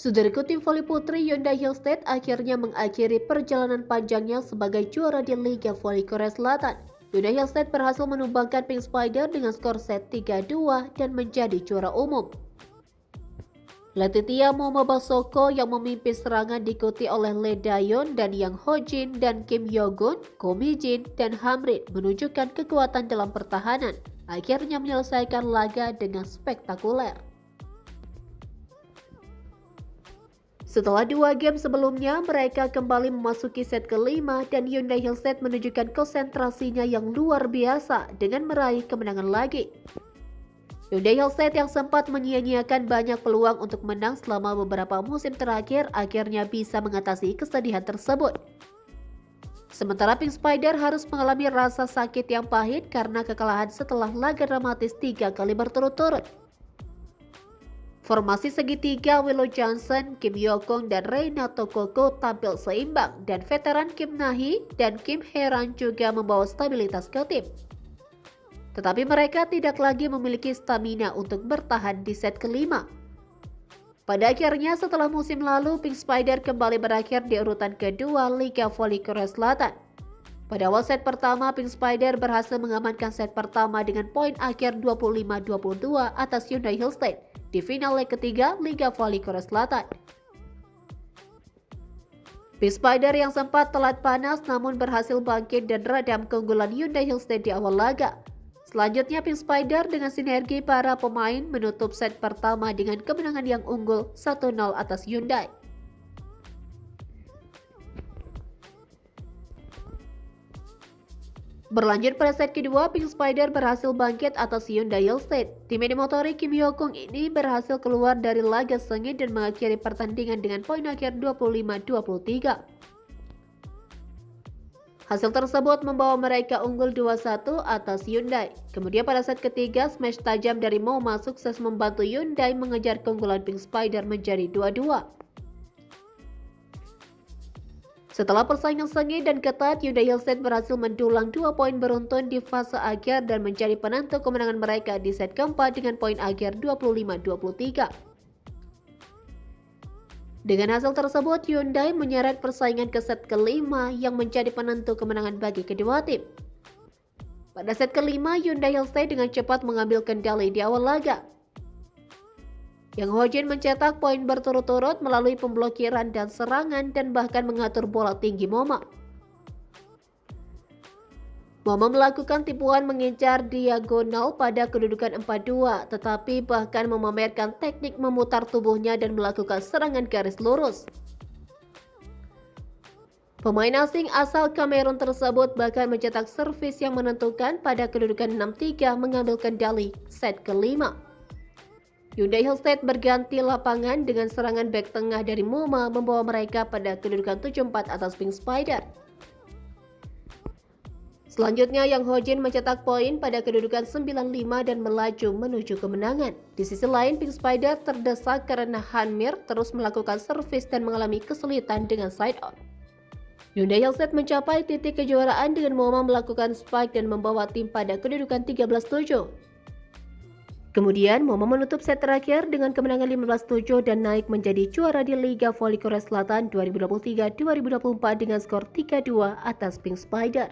Saudaraku, tim voli putri Hyundai Hillstead akhirnya mengakhiri perjalanan panjangnya sebagai juara di Liga Voli Korea Selatan. Hyundai Hillstead berhasil menumbangkan Pink Spider dengan skor set 3-2 dan menjadi juara umum. Letitia Momobasoko yang memimpin serangan diikuti oleh Lee Dayon dan Yang Hojin dan Kim Hyogun, Ko Mi-jin, dan Hamrit menunjukkan kekuatan dalam pertahanan, akhirnya menyelesaikan laga dengan spektakuler. Setelah 2 game sebelumnya, mereka kembali memasuki set kelima dan Hyundai Hillstead menunjukkan konsentrasinya yang luar biasa dengan meraih kemenangan lagi. Hyundai Hillstead yang sempat menyia-nyiakan banyak peluang untuk menang selama beberapa musim terakhir akhirnya bisa mengatasi kesedihan tersebut. Sementara Pink Spider harus mengalami rasa sakit yang pahit karena kekalahan setelah laga dramatis 3 kali berturut-turut. Formasi segitiga Willow Johnson, Kim Hyokung, dan Reinato Koko tampil seimbang dan veteran Kim Nahi dan Kim Hae-ran juga membawa stabilitas ke tim. Tetapi mereka tidak lagi memiliki stamina untuk bertahan di set kelima. Pada akhirnya setelah musim lalu, Pink Spider kembali berakhir di urutan kedua Liga Voli Korea Selatan. Pada awal set pertama, Pink Spider berhasil mengamankan set pertama dengan poin akhir 25-22 atas Hyundai Hillstead di final leg ketiga Liga Voli Korea Selatan. Pink Spider yang sempat telat panas namun berhasil bangkit dan redam keunggulan Hyundai Hillstead di awal laga. Selanjutnya Pink Spider dengan sinergi para pemain menutup set pertama dengan kemenangan yang unggul 1-0 atas Hyundai. Berlanjut pada set kedua, Pink Spider berhasil bangkit atas Hyundai Hillstead. Tim yang dimotori Kim Hyokung ini berhasil keluar dari laga sengit dan mengakhiri pertandingan dengan poin akhir 25-23. Hasil tersebut membawa mereka unggul 2-1 atas Hyundai. Kemudian pada set ketiga, smash tajam dari Moma sukses membantu Hyundai mengejar keunggulan Pink Spider menjadi 2-2. Setelah persaingan sengit dan ketat, Hyundai Hillstead berhasil mendulang 2 poin beruntun di fase akhir dan menjadi penentu kemenangan mereka di set keempat dengan poin akhir 25-23. Dengan hasil tersebut, Hyundai menyeret persaingan ke set kelima yang menjadi penentu kemenangan bagi kedua tim. Pada set kelima, Hyundai Hillstead dengan cepat mengambil kendali di awal laga. Yang Hojin mencetak poin berturut-turut melalui pemblokiran dan serangan dan bahkan mengatur bola tinggi Moma. Moma melakukan tipuan mengincar diagonal pada kedudukan 4-2, tetapi bahkan memamerkan teknik memutar tubuhnya dan melakukan serangan garis lurus. Pemain asing asal Kamerun tersebut bahkan mencetak servis yang menentukan pada kedudukan 6-3 mengambil kendali set kelima. Hyundai Hillstead berganti lapangan dengan serangan bek tengah dari Moma membawa mereka pada kedudukan 7-4 atas Pink Spider. Selanjutnya Yang Hojin mencetak poin pada kedudukan 9-5 dan melaju menuju kemenangan. Di sisi lain Pink Spider terdesak karena Hanmir terus melakukan servis dan mengalami kesulitan dengan side out. Hyundai Hillstead mencapai titik kejuaraan dengan Moma melakukan spike dan membawa tim pada kedudukan 13-7. Kemudian Moma menutup set terakhir dengan kemenangan 15-7 dan naik menjadi juara di Liga Voli Korea Selatan 2023-2024 dengan skor 3-2 atas Pink Spider.